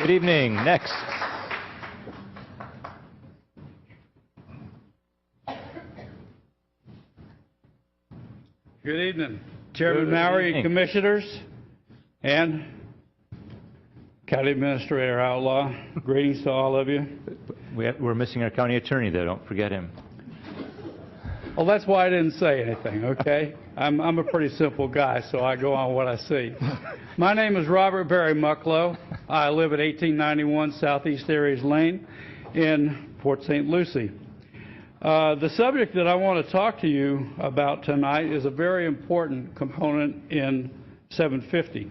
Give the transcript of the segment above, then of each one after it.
Good evening. Next. Good evening, Chairman Maury, Commissioners, and County Administrator Outlaw. Greetings to all of you. We're missing our county attorney, though. Don't forget him. Well, that's why I didn't say anything, okay? I'm a pretty simple guy, so I go on what I see. My name is Robert Barry Mucklow. I live at 1891 Southeast Aries Lane in Port St. Lucie. The subject that I want to talk to you about tonight is a very important component in 750.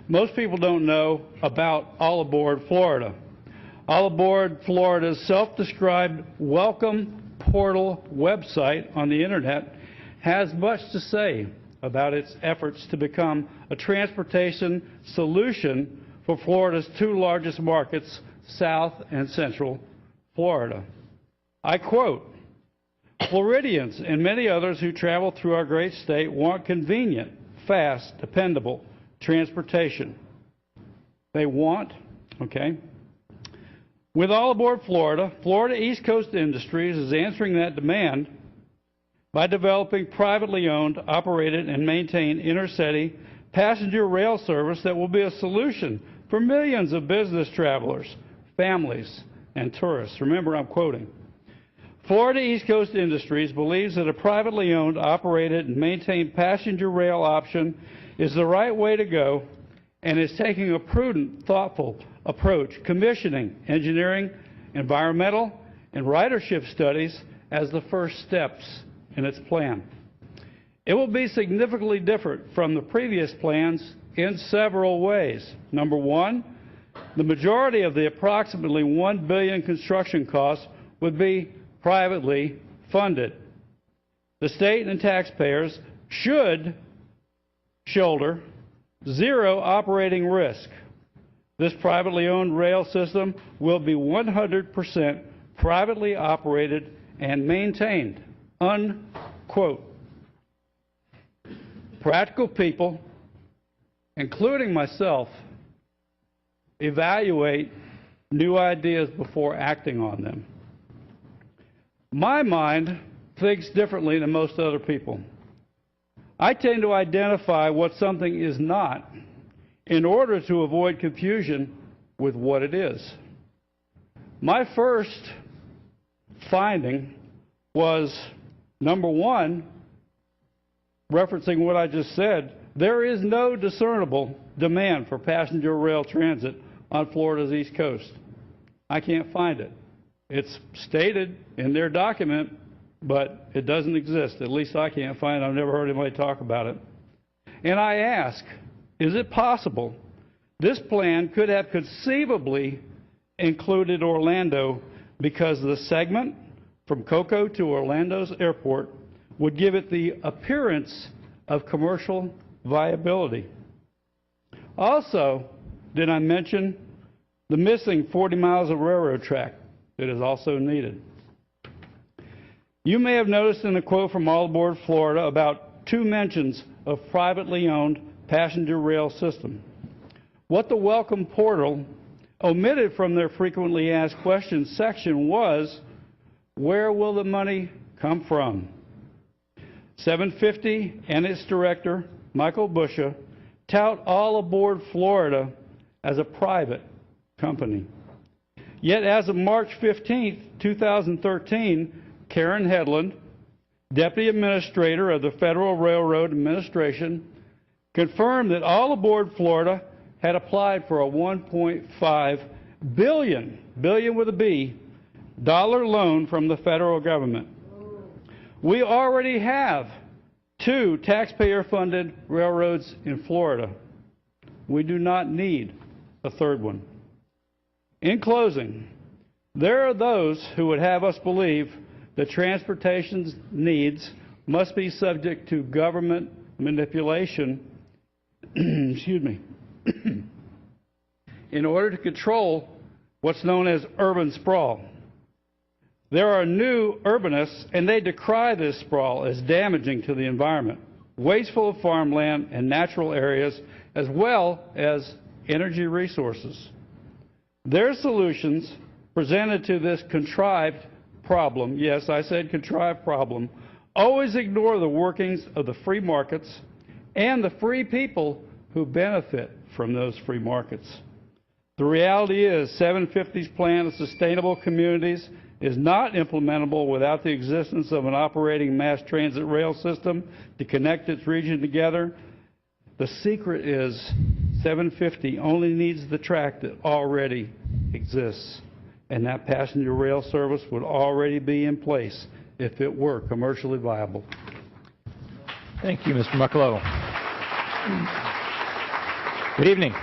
Most people don't know about All Aboard Florida. All Aboard Florida's self-described welcome portal website on the internet has much to say about its efforts to become a transportation solution for Florida's two largest markets, South and Central Florida. I quote, "Floridians and many others who travel through our great state want convenient, fast, dependable transportation." They want, okay? With All Aboard Florida, Florida East Coast Industries is answering that demand by developing privately owned, operated, and maintained intercity passenger rail service that will be a solution for millions of business travelers, families, and tourists. Remember, I'm quoting. Florida East Coast Industries believes that a privately owned, operated, and maintained passenger rail option is the right way to go and is taking a prudent, thoughtful approach, commissioning, engineering, environmental, and ridership studies as the first steps in its plan. It will be significantly different from the previous plans in several ways. Number one, the majority of the approximately $1 billion construction costs would be privately funded. The state and taxpayers should shoulder zero operating risk. This privately owned rail system will be 100% privately operated and maintained, unquote. Practical people, including myself, evaluate new ideas before acting on them. My mind thinks differently than most other people. I tend to identify what something is not in order to avoid confusion with what it is. My first finding was, number one, referencing what I just said, there is no discernible demand for passenger rail transit on Florida's East Coast. I can't find it. It's stated in their document, but it doesn't exist. At least I can't find it. I've never heard anybody talk about it. And I ask, is it possible this plan could have conceivably included Orlando because the segment from Cocoa to Orlando's airport would give it the appearance of commercial viability? Also, did I mention the missing 40 miles of railroad track that is also needed? You may have noticed in the quote from All Aboard Florida about two mentions of privately owned passenger rail system. What the welcome portal omitted from their frequently asked questions section was, where will the money come from? 750 and its director, Michael Busha, tout All Aboard Florida as a private company. Yet as of March 15, 2013, Karen Hedlund, Deputy Administrator of the Federal Railroad Administration, confirmed that All Aboard Florida had applied for a $1.5 billion with a B, dollar loan from the federal government. We already have two taxpayer-funded railroads in Florida. We do not need a third one. In closing, there are those who would have us believe that transportation needs must be subject to government manipulation excuse me, in order to control what's known as urban sprawl. There are new urbanists, and they decry this sprawl as damaging to the environment, wasteful of farmland and natural areas, as well as energy resources. Their solutions presented to this contrived problem, yes, I said contrived problem, always ignore the workings of the free markets and the free people who benefit from those free markets. The reality is 750's plan of sustainable communities is not implementable without the existence of an operating mass transit rail system to connect its region together. The secret is 750 only needs the track that already exists, and that passenger rail service would already be in place if it were commercially viable. Thank you, Mr. Mucklow. Good evening.